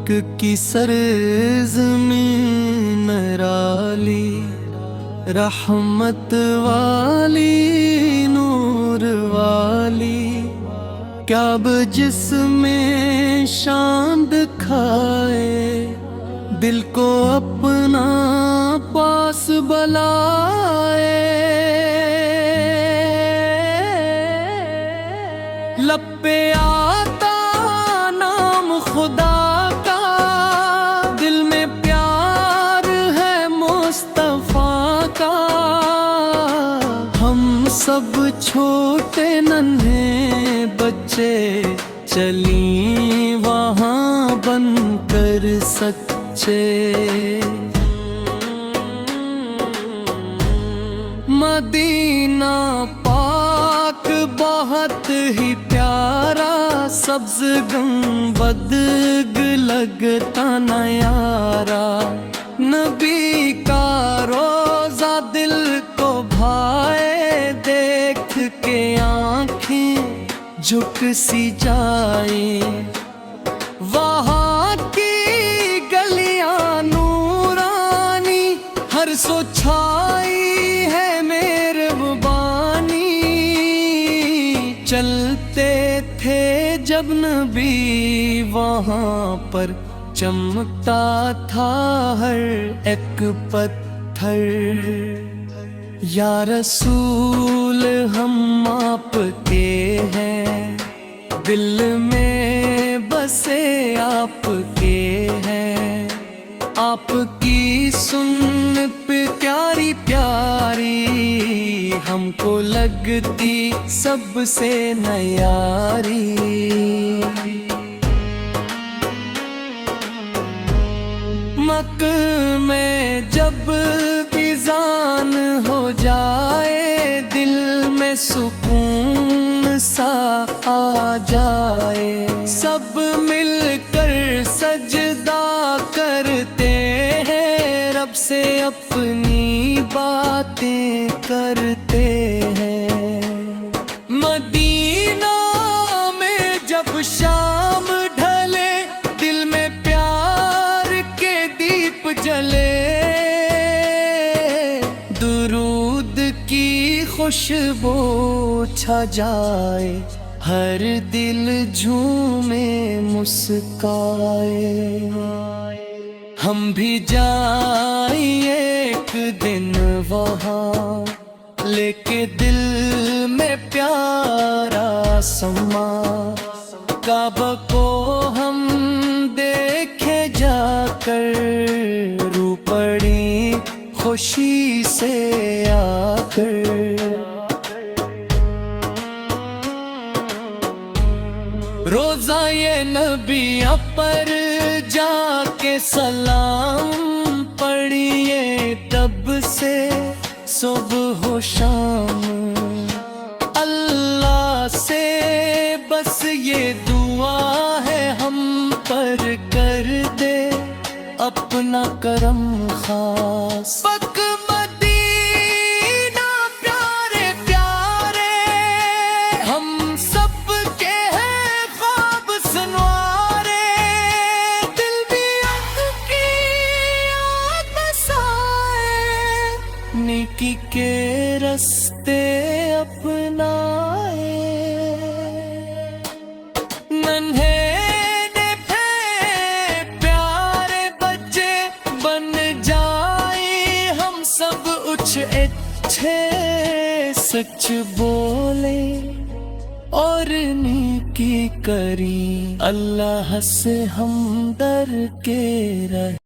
مکہ کی سرزمین نرالی، رحمت والی نور والی، کیا اب جس میں شان دکھائے، دل کو اپنا پاس بلائے، لب پہ آتا نام خدا کا، دل میں پیار ہے مصطفیٰ کا، ہم سب چھوٹے ننھے بچے چلیں وہاں بن کر سچے، مدینہ پاک بہت ہی پیارا، سبز گنبد لگتا نیارا، نبی کا روزہ دل کو بھائے، دیکھ کے آنکھیں جھک سی جائیں، وہاں کی گلیاں نورانی، ہر سو چھائی ہے مہربانی، چلتے تھے جب نبی وہاں پر، چمکتا تھا ہر ایک پتھر، یا رسول ہم آپ کے ہیں، دل میں بسے آپ کے ہیں، آپ کی سنت پیاری پیاری، ہم کو لگتی سب سے نیاری، مکہ میں جب اذان ہو جائے، دل میں سکون سا آ جائے، سب مل کر سجدہ کرتے ہیں، رب سے اپنی باتیں کرتے ہیں، مدینہ میں جب شام ڈھلے، دل میں پیار کے دیپ جلے، درود کی خوشبو چھا جائے، ہر دل جھومے مسکائے، ہم بھی جائیں ایک دن وہاں، لے کے دل میں پیارا سما، کعبہ کو ہم دیکھے جا کر، رو پڑی خوشی سے آ کر، روزہ یہ نبی پر جا کے سلام پڑھیے، تب سے صبح و شام، اللہ سے بس یہ دعا ہے ہم پر، کر دے اپنا کرم خاص، پک مدینہ پیارے پیارے، ہم سب کے ہیں خواب سنوارے، دل بھی ان کی یاد بسائے، نیکی کے رستے اپنائے، ننھے اچھے سچ بولے اور نیکی کری، اللہ سے ہم ڈر کے رہے۔